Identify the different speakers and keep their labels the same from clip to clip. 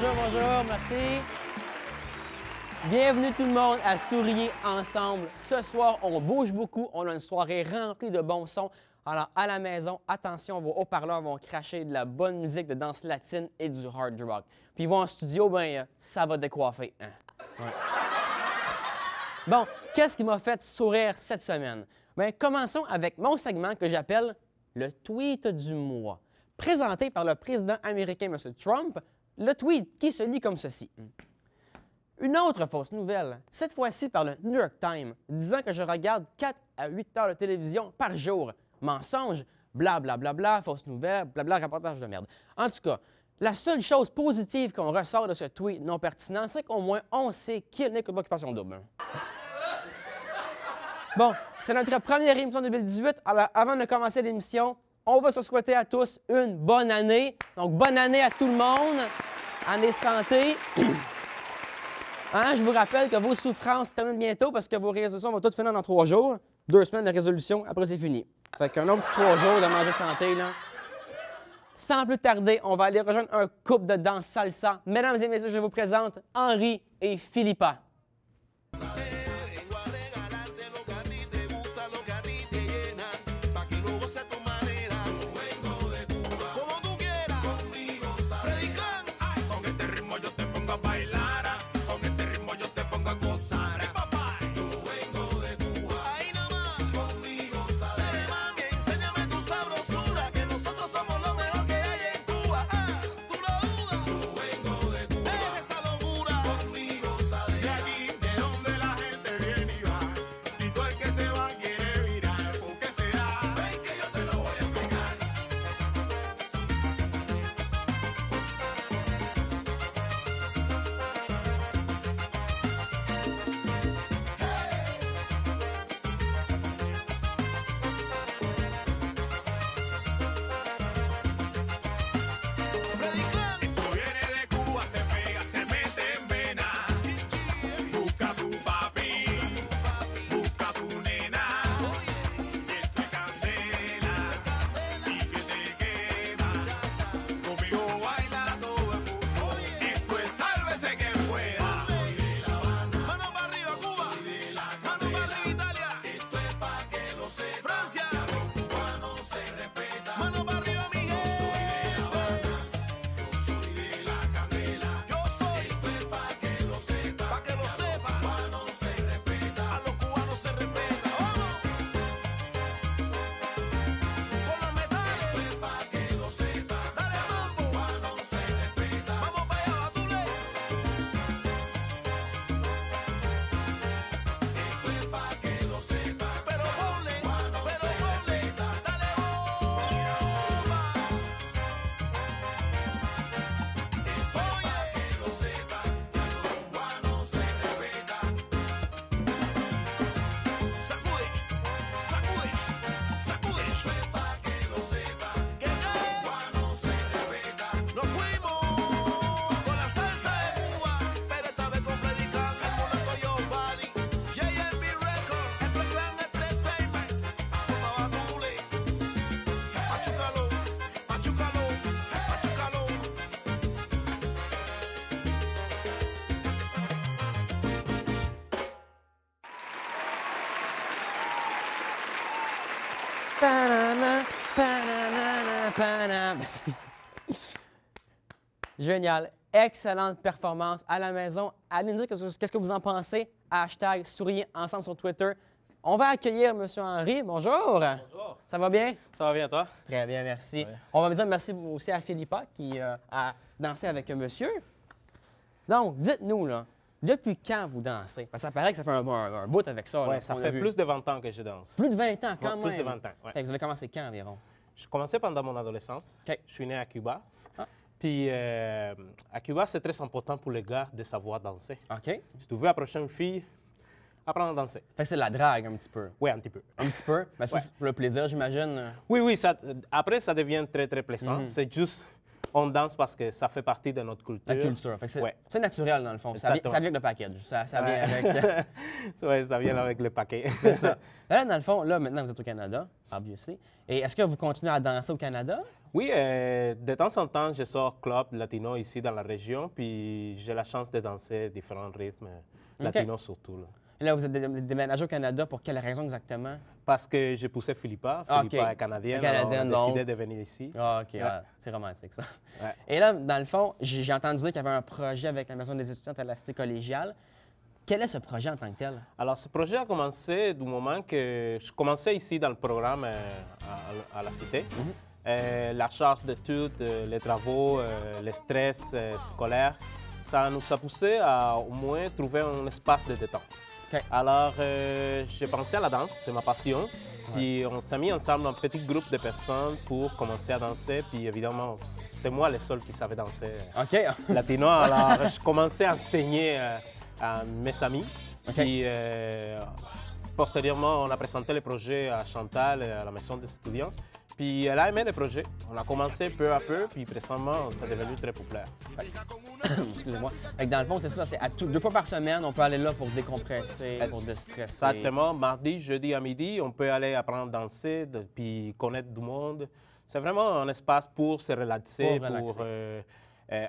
Speaker 1: bonjour, merci. Bienvenue tout le monde à Souriez ensemble. Ce soir, on bouge beaucoup, on a une soirée remplie de bons sons. Alors, à la maison, attention, vos haut-parleurs vont cracher de la bonne musique de danse latine et du hard rock. Puis ils vont en studio, ben ça va décoiffer. Hein? Ouais. Bon, qu'est-ce qui m'a fait sourire cette semaine? Bien, commençons avec mon segment que j'appelle le tweet du mois. Présenté par le président américain, M. Trump, le tweet qui se lit comme ceci. Une autre fausse nouvelle, cette fois-ci par le New York Times, disant que je regarde 4 à 8 heures de télévision par jour. Mensonge, blablabla, bla, bla, bla, fausse nouvelle, blabla, rapportage de merde. En tout cas, la seule chose positive qu'on ressort de ce tweet non pertinent, c'est qu'au moins on sait qui n'écoute pas Occupation Double. Bon, c'est notre première émission 2018. Alors, avant de commencer l'émission, on va se souhaiter à tous une bonne année. Donc, bonne année à tout le monde. Année santé. Hein, je vous rappelle que vos souffrances se terminent bientôt parce que vos résolutions vont toutes finir dans 3 jours. 2 semaines de résolution, après c'est fini. Fait qu'un autre petit 3 jours de manger santé, là. Sans plus tarder, on va aller rejoindre un couple de danse salsa. Mesdames et messieurs, je vous présente Henri et Philippa. Génial. Excellente performance à la maison. Allez nous dire qu'est-ce que vous en pensez. Hashtag Souriez ensemble sur Twitter. On va accueillir M. Henri. Bonjour.
Speaker 2: Bonjour.
Speaker 1: Ça va bien?
Speaker 2: Ça va bien, toi?
Speaker 1: Très bien, merci.
Speaker 2: Ouais.
Speaker 1: On va me dire merci aussi à Philippa qui a dansé avec monsieur. Donc, dites-nous, là, depuis quand vous dansez? Parce que ça paraît que ça fait un bout avec ça.
Speaker 2: Oui,
Speaker 1: là,
Speaker 2: ça
Speaker 1: on a
Speaker 2: fait
Speaker 1: vu.
Speaker 2: plus de 20 ans que je danse.
Speaker 1: Plus de 20 ans, quand
Speaker 2: Ouais,
Speaker 1: même.
Speaker 2: plus de 20 ans, ouais.
Speaker 1: Fait que vous avez commencé quand environ?
Speaker 2: Je commençais pendant mon adolescence.
Speaker 1: OK.
Speaker 2: Je suis né à Cuba.
Speaker 1: Ah.
Speaker 2: Puis à Cuba, c'est très important pour les gars de savoir danser.
Speaker 1: OK.
Speaker 2: Si tu veux approcher une fille, apprendre à danser.
Speaker 1: Fait que c'est de la drague un petit peu.
Speaker 2: Oui, un petit peu.
Speaker 1: Un petit peu? Mais ça,
Speaker 2: Ouais.
Speaker 1: c'est pour le plaisir, j'imagine.
Speaker 2: Oui, oui, ça, après, ça devient très, très plaisant.
Speaker 1: Mhm.
Speaker 2: C'est juste on danse parce que ça fait partie de notre culture.
Speaker 1: La culture. Fait que
Speaker 2: Ouais.
Speaker 1: c'est naturel, dans le fond. Ça vient
Speaker 2: Exactement.
Speaker 1: avec le package. Ça vient
Speaker 2: Ouais.
Speaker 1: avec...
Speaker 2: Oui, ça vient avec le paquet.
Speaker 1: c'est ça. Là, dans le fond, là, maintenant, vous êtes au Canada, obviously. Et est-ce que vous continuez à danser au Canada?
Speaker 2: Oui, de temps en temps, je sors club latino ici dans la région, puis j'ai la chance de danser différents rythmes, latinos surtout. Là.
Speaker 1: Et là, vous êtes déménagé au Canada pour quelle raison exactement?
Speaker 2: Parce que j'ai poussé Philippa.
Speaker 1: Ah,
Speaker 2: Philippa
Speaker 1: OK.
Speaker 2: est canadienne,
Speaker 1: Canadienne,
Speaker 2: alors on a
Speaker 1: donc.
Speaker 2: décidé de venir ici.
Speaker 1: Ah, OK.
Speaker 2: Ouais.
Speaker 1: Ah, c'est romantique, ça.
Speaker 2: Ouais.
Speaker 1: Et là, dans le fond, j'ai entendu dire qu'il y avait un projet avec la Maison des étudiantes à la Cité collégiale. Quel est ce projet en tant que tel?
Speaker 2: Alors, ce projet a commencé du moment que je commençais ici dans le programme à la Cité. La charge d'études, les travaux, le stress scolaire, ça nous a poussé à au moins trouver un espace de détente.
Speaker 1: OK.
Speaker 2: Alors, j'ai pensé à la danse, c'est ma passion. Puis on s'est mis ensemble un petit groupe de personnes pour commencer à danser. Puis évidemment, c'était moi le seul qui savait danser
Speaker 1: OK.
Speaker 2: latino. Alors, je commençais à enseigner à mes amis.
Speaker 1: OK.
Speaker 2: Puis, postérieurement, on a présenté le projet à Chantal, à la maison des étudiants. Puis elle a aimé le projet. On a commencé peu à peu, puis récemment, ça est devenu très populaire.
Speaker 1: Excusez-moi. Fait que dans le fond, c'est ça. C'est 2 fois par semaine, on peut aller là pour décompresser, pour déstresser.
Speaker 2: Exactement. Mardi, jeudi à midi, on peut aller apprendre à danser, puis connaître du monde. C'est vraiment un espace pour se relaxer,
Speaker 1: Pour relaxer.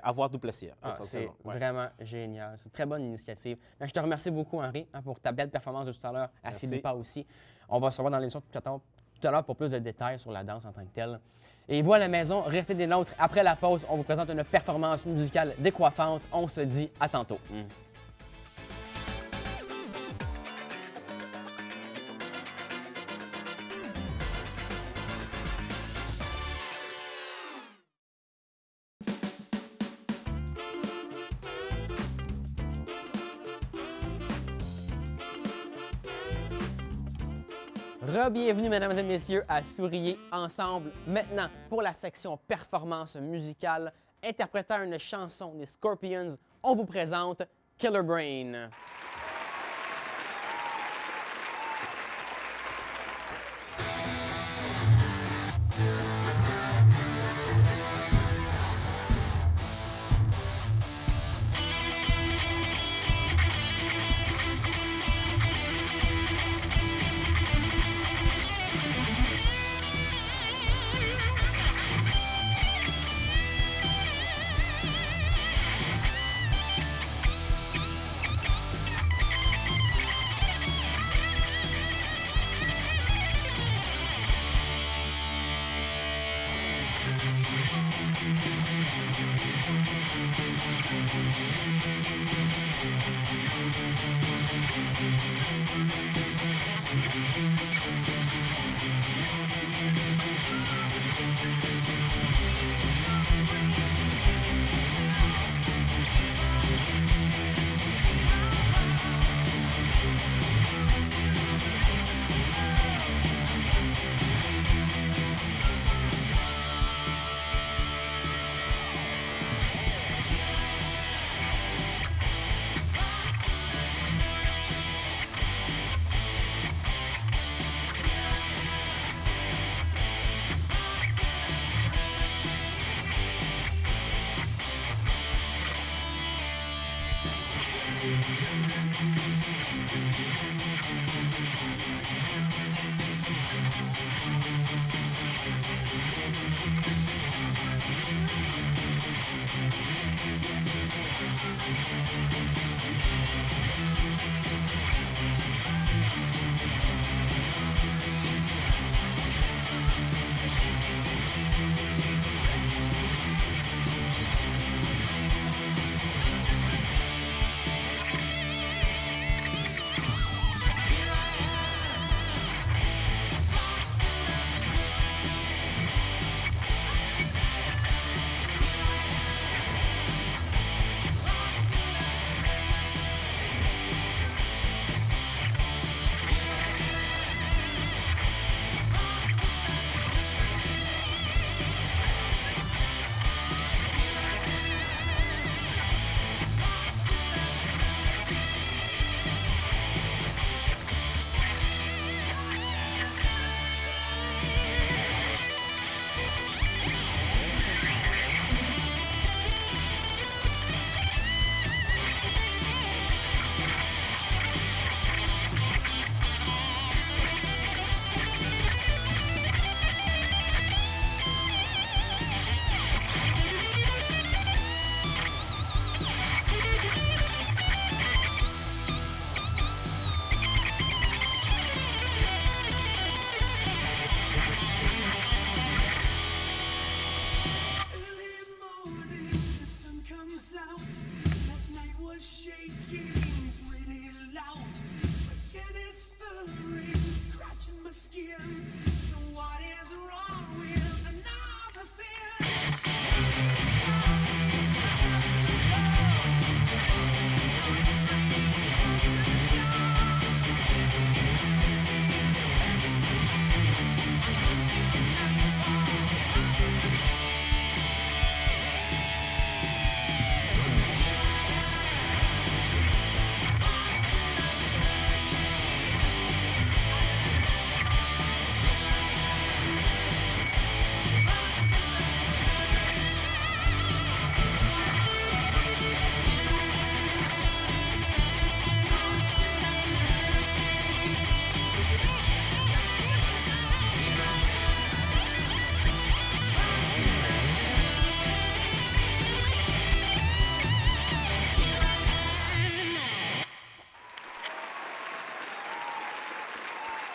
Speaker 2: avoir du plaisir.
Speaker 1: Ah, c'est
Speaker 2: essentiellement. Ouais.
Speaker 1: vraiment génial. C'est une très bonne initiative. Je te remercie beaucoup, Henri, pour ta belle performance de tout à l'heure, à
Speaker 2: Merci.
Speaker 1: Philippa aussi. On va se revoir dans l'émission tout à l'heure pour plus de détails sur la danse en tant que telle. Et vous, à la maison, restez des nôtres. Après la pause, on vous présente une performance musicale décoiffante. On se dit à tantôt. Re-bienvenue, mesdames et messieurs, à Souriez ensemble. Maintenant, pour la section performance musicale, interprétant une chanson des Scorpions, on vous présente Killer Brain.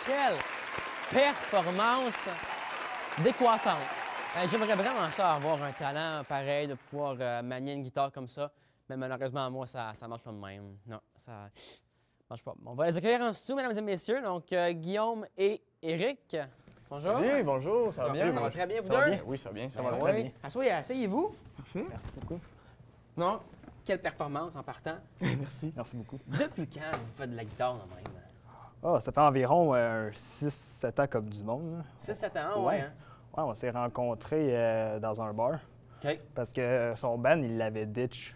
Speaker 1: quelle performance décoiffante. J'aimerais vraiment ça, avoir un talent pareil, de pouvoir manier une guitare comme ça. Mais malheureusement, moi, ça marche pas de même. Non, ça marche pas. On va les accueillir en studio, mesdames et messieurs. Donc, Guillaume et Éric. Bonjour.
Speaker 3: Salut, bonjour, ça va bien?
Speaker 1: Ça va très bien, vous
Speaker 3: Ça va
Speaker 1: deux?
Speaker 3: bien? Oui, ça va bien, ça va
Speaker 1: Oui.
Speaker 3: très bien.
Speaker 1: Asseyez-vous.
Speaker 3: Parfait. Merci beaucoup.
Speaker 1: Non, quelle performance en partant.
Speaker 3: Merci beaucoup.
Speaker 1: Depuis quand vous faites de la guitare de même?
Speaker 3: Ah, ça fait environ 6-7 ans comme du monde.
Speaker 1: 6-7 ans,
Speaker 3: Ouais.
Speaker 1: hein?
Speaker 3: Ouais, on s'est rencontrés dans un bar
Speaker 1: OK.
Speaker 3: parce que son band, il l'avait ditch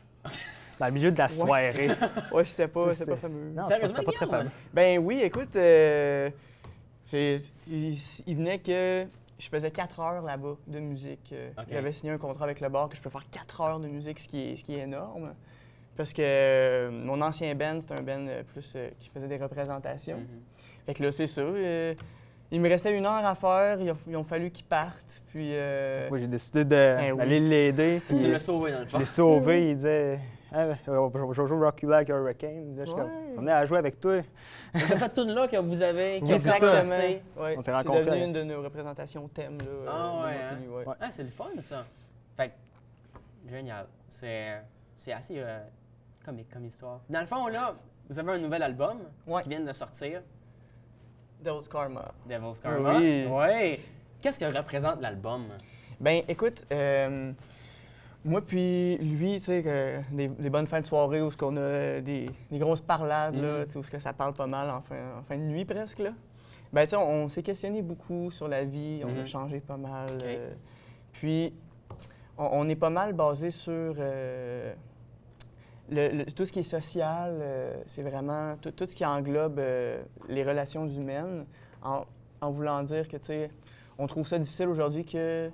Speaker 3: dans le milieu de la soirée.
Speaker 4: Ouais, c'était pas
Speaker 3: C'est-
Speaker 4: fameux.
Speaker 3: Non,
Speaker 1: Sérieusement,
Speaker 3: c'était pas très
Speaker 1: Guillaume?
Speaker 3: fameux.
Speaker 4: Ben oui, écoute, il venait que je faisais 4 heures là-bas de musique.
Speaker 1: OK.
Speaker 4: J'avais signé un contrat avec le bar que je peux faire 4 heures de musique, ce qui est énorme. Parce que mon ancien band, c'était un band plus qui faisait des représentations.
Speaker 1: Mm-hmm.
Speaker 4: Fait que là, c'est ça. Il me restait 1 heure à faire, il a fallu qu'ils partent. Puis,
Speaker 3: Moi, j'ai décidé d'aller
Speaker 4: oui.
Speaker 3: l'aider.
Speaker 1: Tu
Speaker 3: Puis
Speaker 1: l'as sauvé, dans le
Speaker 3: je
Speaker 1: fond.
Speaker 3: l'ai sauvé. Il disait ah, je vais jouer Rock You Like a Hurricane. Là, je suis comme,
Speaker 4: Ouais.
Speaker 3: on est à jouer avec toi.
Speaker 1: C'est cette tune-là que vous avez
Speaker 3: Oui, c'est ça.
Speaker 1: commencé.
Speaker 4: Ouais,
Speaker 3: On s'est
Speaker 4: c'est
Speaker 3: rencontrés.
Speaker 4: devenu une de nos représentations thèmes. Là,
Speaker 1: Ah
Speaker 4: de
Speaker 1: ouais,
Speaker 4: moi
Speaker 1: hein?
Speaker 4: puis lui, ouais.
Speaker 3: Ouais.
Speaker 1: Ah, c'est le fun, ça. Fait que, génial. C'est assez comique comme histoire. Dans le fond, là, vous avez un nouvel album
Speaker 4: Ouais.
Speaker 1: qui vient de sortir,
Speaker 4: Devil's Karma.
Speaker 1: Devil's Karma.
Speaker 4: Oui.
Speaker 1: Ouais. Qu'est-ce que représente l'album?
Speaker 4: Ben, écoute, moi puis lui, tu sais, des bonnes fins de soirée où on a des grosses parlades, là, tu sais, où que ça parle pas mal en fin de nuit presque, là. Ben, tu sais, on s'est questionné beaucoup sur la vie, on a changé pas mal.
Speaker 1: OK.
Speaker 4: Puis, on est pas mal basé sur tout ce qui est social, c'est vraiment tout ce qui englobe les relations humaines, en voulant dire que, tu sais, on trouve ça difficile aujourd'hui que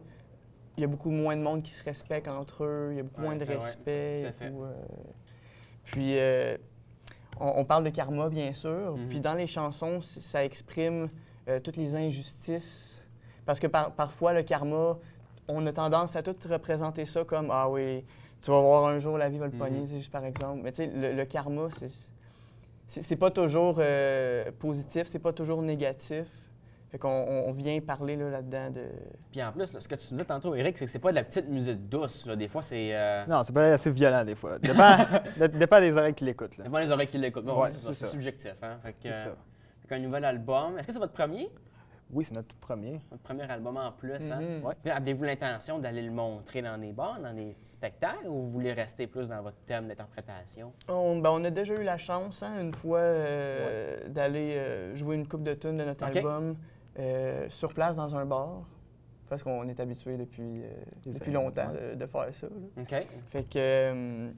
Speaker 4: il y a beaucoup moins de monde qui se respecte entre eux, il y a beaucoup moins de
Speaker 1: ouais,
Speaker 4: respect.
Speaker 1: tout à fait.
Speaker 4: Puis, on parle de karma, bien sûr. Puis dans les chansons, ça exprime toutes les injustices. Parce que parfois, le karma, on a tendance à tout représenter ça comme « Ah oui, tu vas voir un jour, la vie va le pogner, c'est juste par exemple. » Mais tu sais, le karma, c'est pas toujours positif, c'est pas toujours négatif. Fait qu'on vient parler là-dedans de...
Speaker 1: Puis en plus, là, ce que tu me disais tantôt, Eric, c'est que c'est pas de la petite musique douce. Là. Des fois, c'est.
Speaker 3: Non, c'est pas assez violent des fois. Dépend des oreilles qui l'écoutent. là.
Speaker 1: Devant les oreilles qui l'écoutent. Bon,
Speaker 3: Ouais,
Speaker 1: c'est ça,
Speaker 3: c'est
Speaker 1: c'est
Speaker 3: ça.
Speaker 1: subjectif. Hein? Fait que,
Speaker 3: C'est ça.
Speaker 1: fait qu'un nouvel album. Est-ce que c'est votre premier?
Speaker 3: Oui, c'est notre tout premier.
Speaker 1: Votre premier album en plus, hein?
Speaker 4: Mhm.
Speaker 3: Ouais.
Speaker 1: Puis avez-vous l'intention d'aller le montrer dans des bars, dans des petits spectacles, ou vous voulez rester plus dans votre thème d'interprétation?
Speaker 4: On a déjà eu la chance, hein, une fois, d'aller jouer une coupe de tunes de notre
Speaker 1: OK.
Speaker 4: album sur place dans un bar. Parce qu'on est habitué depuis
Speaker 3: années,
Speaker 4: longtemps de faire ça. Là.
Speaker 1: OK.
Speaker 4: Fait que,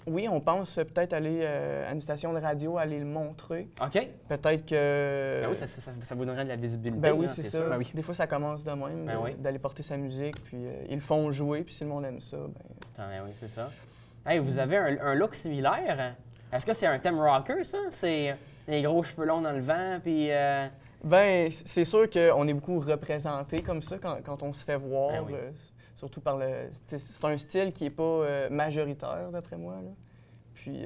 Speaker 4: oui, on pense peut-être aller à une station de radio, aller le montrer.
Speaker 1: OK.
Speaker 4: Peut-être que...
Speaker 1: Ben oui, ça vous donnerait de la visibilité.
Speaker 4: Ben oui,
Speaker 1: là,
Speaker 4: c'est ça.
Speaker 1: sûr.
Speaker 3: Ben oui.
Speaker 4: Des fois, ça commence de même,
Speaker 1: Ben oui.
Speaker 4: d'aller porter sa musique, puis ils le font jouer, puis si le monde aime ça, ben...
Speaker 1: Attends, ben oui, c'est ça. Hey, vous avez un look similaire. Est-ce que c'est un thème rocker, ça? C'est les gros cheveux longs dans le vent, puis...
Speaker 4: Ben, c'est sûr qu'on est beaucoup représenté comme ça quand on se fait voir,
Speaker 1: Ben oui.
Speaker 4: surtout par le... C'est un style qui n'est pas majoritaire, d'après moi. Là. Puis,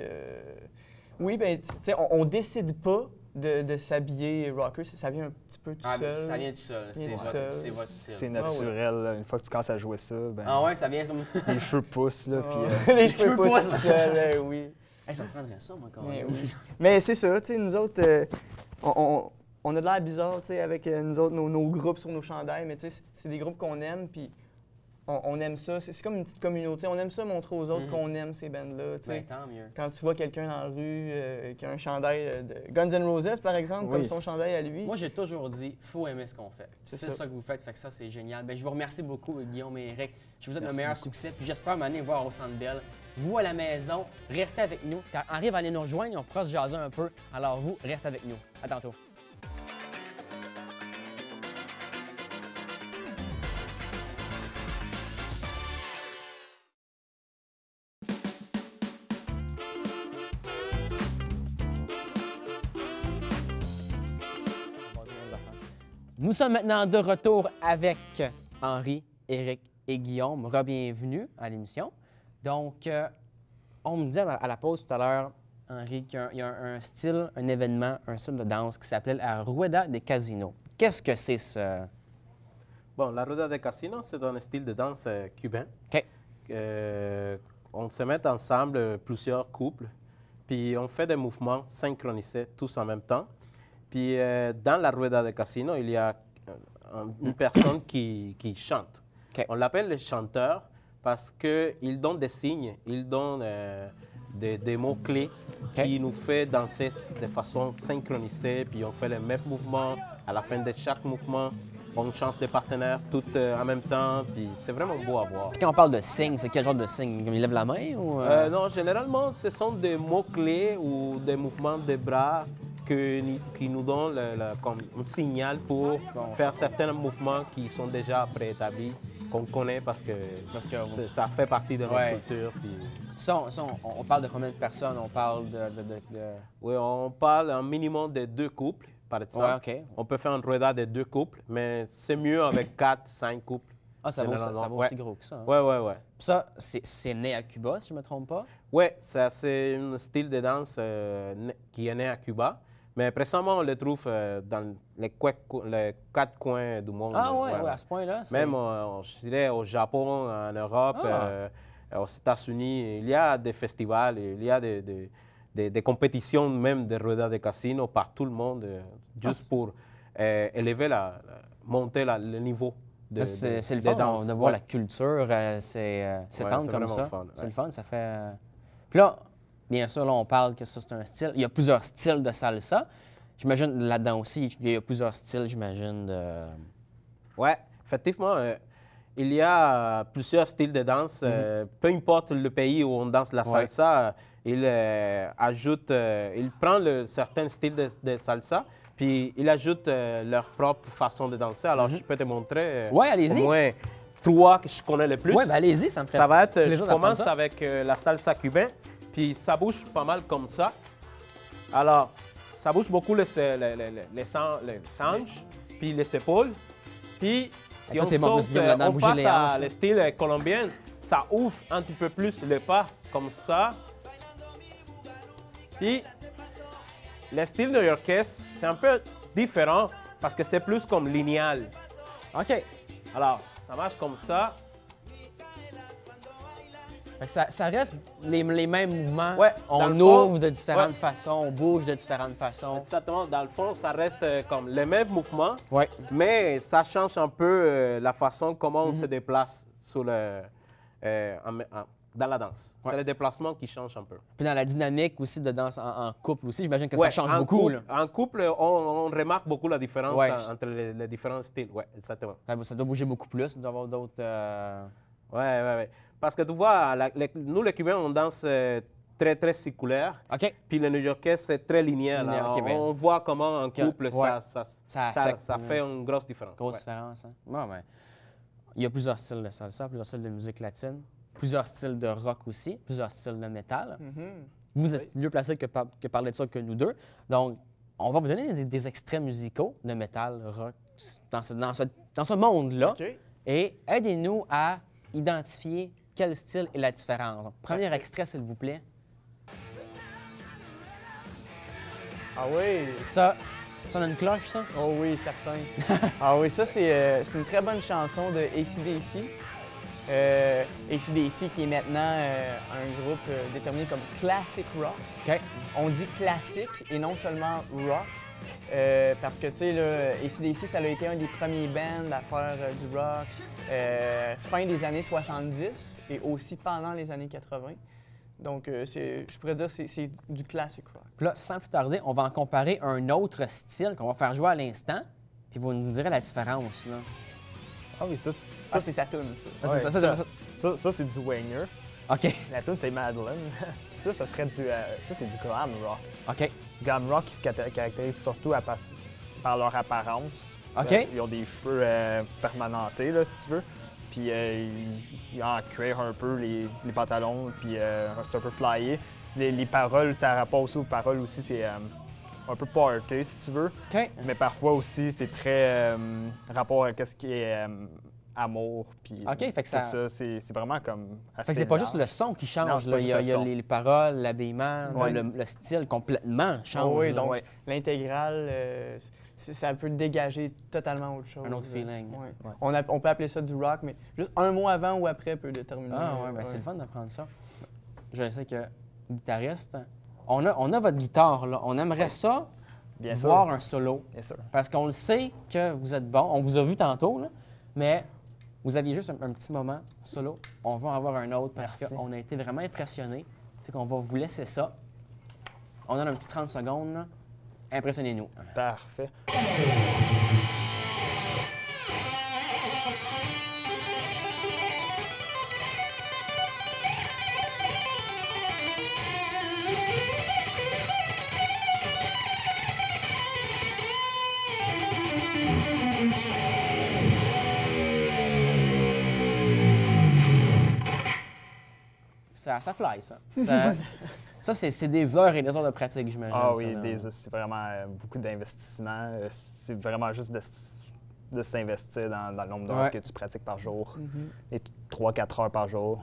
Speaker 4: oui, ben, tu sais, on décide pas de s'habiller rocker, ça vient un petit peu tout
Speaker 1: Ah,
Speaker 4: seul.
Speaker 1: ça vient tout seul.
Speaker 4: Vient tout
Speaker 1: C'est
Speaker 4: seul.
Speaker 1: votre style.
Speaker 3: C'est naturel. là. Une fois que tu commences à jouer ça, ben,
Speaker 1: Ah ouais, ça vient comme...
Speaker 3: les cheveux poussent. Là, puis,
Speaker 4: Les
Speaker 1: cheveux
Speaker 4: cheveux poussent
Speaker 1: poussent.
Speaker 4: tout seuls, oui.
Speaker 1: Hey, ça me prendrait ça, moi, quand
Speaker 4: Mais
Speaker 1: même.
Speaker 4: oui. Mais c'est ça, tu sais, nous autres, on a de l'air bizarre, tu sais, avec nous autres, nos groupes sur nos chandails, mais tu sais, c'est des groupes qu'on aime, puis on aime ça. C'est comme une petite communauté. On aime ça montrer aux autres qu'on aime ces bands-là, tu sais.
Speaker 1: Ben, tant mieux.
Speaker 4: Quand tu vois quelqu'un dans la rue qui a un chandail de Guns N' Roses, par exemple,
Speaker 3: Oui.
Speaker 4: comme son chandail à lui.
Speaker 1: Moi, j'ai toujours dit, faut aimer ce qu'on fait.
Speaker 4: C'est
Speaker 1: C'est
Speaker 4: ça.
Speaker 1: ça que vous faites, fait que ça, c'est génial. Ben, je vous remercie beaucoup, Guillaume et Eric. Je vous souhaite le
Speaker 3: Merci
Speaker 1: meilleur
Speaker 3: beaucoup.
Speaker 1: succès, puis j'espère m'amener voir au Centre Bell. Vous, à la maison, restez avec nous. Quand arrive à aller nous rejoindre, on pourra se jaser un peu. Alors vous, restez avec nous. À tantôt. Nous sommes maintenant de retour avec Henri, Éric et Guillaume. Re-bienvenue à l'émission. Donc, on me disait à la pause tout à l'heure, Henri, qu'il y a un style, un événement, un style de danse qui s'appelle la Rueda de Casino. Qu'est-ce que c'est ça?
Speaker 2: Bon, la rueda de casino, c'est un style de danse cubain.
Speaker 1: OK.
Speaker 2: On se met ensemble plusieurs couples, puis on fait des mouvements synchronisés tous en même temps. Puis dans la rueda de casino, il y a une personne qui chante.
Speaker 1: OK.
Speaker 2: On l'appelle le chanteur parce qu'il donne des signes, il donne des mots-clés qui nous fait danser de façon synchronisée, puis on fait les mêmes mouvements. À la fin de chaque mouvement, on change de partenaire tout en même temps, puis c'est vraiment beau à voir.
Speaker 1: Quand on parle de signe, c'est quel genre de signe? Comme il lève la main ou...
Speaker 2: Non, généralement, ce sont des mots-clés ou des mouvements de bras qui nous donnent comme un signal pour faire certains mouvements qui sont déjà préétablis, qu'on connaît parce que ça fait partie de notre culture. Puis...
Speaker 1: Ça, on parle de combien de personnes? On parle de...
Speaker 2: Oui, on parle un minimum de 2 couples, par exemple.
Speaker 1: Ouais, OK.
Speaker 2: On peut faire une rueda de 2 couples, mais c'est mieux avec 4, 5 couples.
Speaker 1: Ah, ça vaut aussi gros que ça. Hein?
Speaker 2: Oui.
Speaker 1: Ça, c'est né à Cuba, si je ne me trompe pas?
Speaker 2: Oui, c'est un style de danse qui est né à Cuba. Mais précédemment, on le trouve dans les 4 coins du monde.
Speaker 1: Ah oui, à ce point-là?
Speaker 2: Même je dirais au Japon, en Europe, aux États-Unis, il y a des festivals, il y a des compétitions même de rueda de casino par tout le monde, juste pour monter le niveau de
Speaker 1: c'est le fun
Speaker 2: danse.
Speaker 1: de voir la culture s'étendre comme ça.
Speaker 2: Fun,
Speaker 1: c'est le fun, ça fait... Puis là, bien sûr, là, on parle que ça, c'est un style. Il y a plusieurs styles de salsa. J'imagine là-dedans aussi, il y a plusieurs styles, j'imagine, de...
Speaker 2: Oui, effectivement, il y a plusieurs styles de danse. Peu importe le pays où on danse la salsa, il prend certains styles de salsa, puis il ajoute leur propre façon de danser. Alors, je peux te montrer
Speaker 1: allez-y.
Speaker 2: au moins 3 que je connais le plus.
Speaker 1: Oui, allez-y, ça me fait
Speaker 2: Ça va être,
Speaker 1: plaisir
Speaker 2: je commence
Speaker 1: d'apprendre ça.
Speaker 2: avec la salsa cubaine, puis ça bouge pas mal comme ça. Alors, ça bouge beaucoup les hanches, puis les épaules. Puis, si
Speaker 1: toi,
Speaker 2: on
Speaker 1: t'es bon
Speaker 2: saute,
Speaker 1: plus game là-dedans,
Speaker 2: on
Speaker 1: bouger
Speaker 2: passe
Speaker 1: les
Speaker 2: à
Speaker 1: hanches,
Speaker 2: le style colombien, ça ouvre un petit peu plus les pas, comme ça. Puis, le style new-yorkais, c'est un peu différent parce que c'est plus comme linéal.
Speaker 1: OK.
Speaker 2: Alors, ça marche comme ça.
Speaker 1: Fait que ça reste les mêmes mouvements.
Speaker 2: Ouais, dans
Speaker 1: On
Speaker 2: le
Speaker 1: ouvre
Speaker 2: fond,
Speaker 1: de différentes façons, on bouge de différentes façons.
Speaker 2: Exactement, dans le fond, ça reste comme les mêmes mouvements,
Speaker 1: Oui.
Speaker 2: mais ça change un peu la façon comment on se déplace dans la danse.
Speaker 1: Ouais.
Speaker 2: C'est le déplacement qui change un peu.
Speaker 1: Puis dans la dynamique aussi de danse en couple aussi, j'imagine que
Speaker 2: Ouais,
Speaker 1: ça change
Speaker 2: en
Speaker 1: beaucoup.
Speaker 2: couple,
Speaker 1: Là.
Speaker 2: En couple, on remarque beaucoup la différence
Speaker 1: Ouais.
Speaker 2: entre les différents styles. Oui, exactement.
Speaker 1: Ça doit bouger beaucoup plus, d'avoir d'autres...
Speaker 2: Oui. Parce que tu vois, nous, les Cubains, on danse très, très circulaire.
Speaker 1: OK.
Speaker 2: Puis le New-Yorkais, c'est très linéaire.
Speaker 1: Linéaire,
Speaker 2: Alors,
Speaker 1: ok, ben.
Speaker 2: on voit comment en couple,
Speaker 1: Ouais.
Speaker 2: ça fait une grosse différence.
Speaker 1: Grosse
Speaker 2: Ouais.
Speaker 1: différence. Hein? Ouais, ben, il y a plusieurs styles de salsa, plusieurs styles de musique latine, plusieurs styles de rock aussi, plusieurs styles de métal. Vous êtes mieux placé que parler de ça que nous deux. Donc, on va vous donner des extraits musicaux de métal, rock, dans ce monde-là.
Speaker 4: OK.
Speaker 1: Et aidez-nous à identifier quel style est la différence. Donc, premier extrait, s'il vous plaît.
Speaker 4: Ah oui.
Speaker 1: Ça on a une cloche, ça?
Speaker 4: Oh oui, certain. Ah oui, ça, c'est une très bonne chanson de AC/DC. AC/DC qui est maintenant un groupe déterminé comme classic rock.
Speaker 1: OK.
Speaker 4: On dit classique et non seulement rock. Parce que, tu sais, là, AC/DC, ça a été un des premiers bands à faire du rock fin des années 70 et aussi pendant les années 80. Donc, je pourrais dire que c'est du classic rock.
Speaker 1: Puis là, sans plus tarder, on va en comparer un autre style qu'on va faire jouer à l'instant, puis vous nous direz la différence. Là.
Speaker 3: Ah oui, ça,
Speaker 4: C'est sa tune, ça.
Speaker 1: Ah, c'est ça.
Speaker 3: ça, c'est du Wanger.
Speaker 1: OK.
Speaker 3: La tune, c'est Madeleine. ça serait ça, c'est du glam rock.
Speaker 1: OK.
Speaker 3: Glam rock qui se caractérise surtout par leur apparence.
Speaker 1: OK.
Speaker 3: Ils ont des cheveux permanentés, là, si tu veux. Puis ils en cuir un peu les pantalons, puis c'est un peu flyé. Les paroles, ça rapporte aussi aux paroles aussi, c'est un peu party, si tu veux.
Speaker 1: OK.
Speaker 3: Mais parfois aussi, c'est très rapport à ce qui est amour, puis
Speaker 1: OK, fait que
Speaker 3: tout
Speaker 1: ça-
Speaker 3: ça. C'est vraiment comme assez
Speaker 1: Fait que c'est pas
Speaker 3: large.
Speaker 1: juste le son qui
Speaker 3: Non,
Speaker 1: change,
Speaker 3: c'est
Speaker 1: là.
Speaker 3: pas
Speaker 1: Il y a,
Speaker 3: juste
Speaker 1: il y a
Speaker 3: le son.
Speaker 1: les paroles, l'habillement,
Speaker 3: Ouais.
Speaker 1: le style complètement change.
Speaker 4: Oui,
Speaker 1: là.
Speaker 4: donc
Speaker 3: Ouais.
Speaker 4: l'intégrale, ça peut dégager totalement autre chose.
Speaker 1: Un autre feeling.
Speaker 4: Ouais.
Speaker 3: Ouais.
Speaker 4: On peut appeler ça du rock, mais juste un mot avant ou après peut déterminer.
Speaker 1: Ah ouais, ben c'est le fun d'apprendre ça. Je sais que guitariste, on a votre guitare là. On aimerait ça
Speaker 3: Bien
Speaker 1: voir
Speaker 3: sûr.
Speaker 1: un solo.
Speaker 3: Bien sûr.
Speaker 1: Parce qu'on le sait que vous êtes bon. On vous a vu tantôt, là, mais vous aviez juste un petit moment solo. On va en avoir un autre parce
Speaker 3: Merci.
Speaker 1: qu'on a été vraiment impressionnés. Fait qu'on va vous laisser ça. On a un petit 30 secondes. Là. Impressionnez-nous.
Speaker 3: Parfait.
Speaker 1: Ça fly, ça. Ça, c'est des heures et des heures de pratique, j'imagine.
Speaker 3: Ah
Speaker 1: ça,
Speaker 3: oui,
Speaker 1: là.
Speaker 3: c'est vraiment beaucoup d'investissement. C'est vraiment juste de s'investir dans le nombre d'heures
Speaker 1: Ouais.
Speaker 3: que tu pratiques par jour.
Speaker 4: Mhm.
Speaker 3: Et 3-4 heures par jour.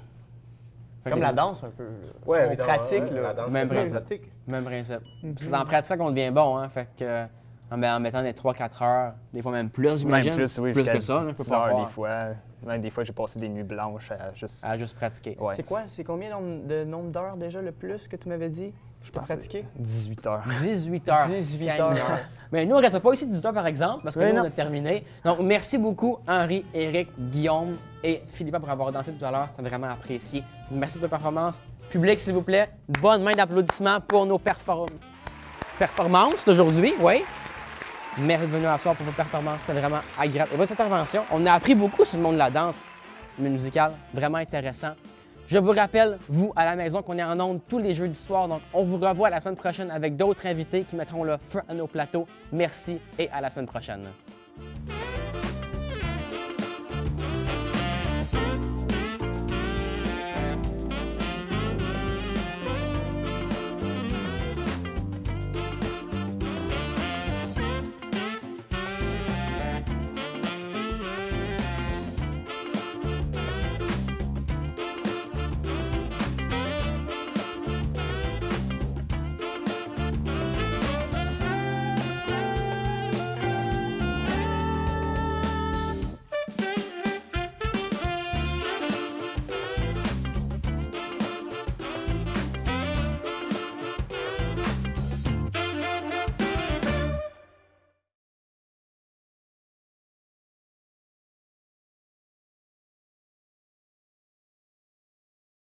Speaker 1: Fait que
Speaker 4: Comme
Speaker 1: c'est
Speaker 4: la danse un peu. là.
Speaker 2: Ouais,
Speaker 4: on pratique,
Speaker 2: la
Speaker 4: là.
Speaker 2: danse,
Speaker 1: Même
Speaker 2: c'est
Speaker 1: principe.
Speaker 2: pratique.
Speaker 1: Même principe. C'est dans la pratique qu'on devient bon, hein. Fait que, en mettant des 3-4 heures, des fois même plus, j'imagine.
Speaker 3: Même plus, oui,
Speaker 1: plus
Speaker 3: jusqu'à
Speaker 1: que ça, là, je peux
Speaker 3: 10
Speaker 1: pas
Speaker 3: heures
Speaker 1: croire.
Speaker 3: des fois. Même des fois, j'ai passé des nuits blanches à juste...
Speaker 1: À juste pratiquer.
Speaker 3: Ouais.
Speaker 4: C'est quoi? C'est combien de nombre d'heures déjà le plus que tu m'avais dit? Je peux
Speaker 3: pense que
Speaker 4: pratiquer?
Speaker 3: 18 heures.
Speaker 1: 18 heures.
Speaker 4: 18
Speaker 1: Seigneur.
Speaker 4: heures.
Speaker 1: Mais nous, on ne reste pas ici 18 heures, par exemple, parce que
Speaker 3: Mais
Speaker 1: nous, on
Speaker 3: non.
Speaker 1: a terminé. Donc, merci beaucoup, Henri, Éric, Guillaume et Philippa pour avoir dansé tout à l'heure. C'était vraiment apprécié. Merci pour votre performance. Public, s'il vous plaît, bonne main d'applaudissements pour nos performances d'aujourd'hui. Oui. Merci de venir à soir pour vos performances. C'était vraiment agréable. Et votre intervention, on a appris beaucoup sur le monde de la danse musicale. Vraiment intéressant. Je vous rappelle, vous, à la maison, qu'on est en ondes tous les jeudis soirs. Donc, on vous revoit la semaine prochaine avec d'autres invités qui mettront le feu à nos plateaux. Merci et à la semaine prochaine.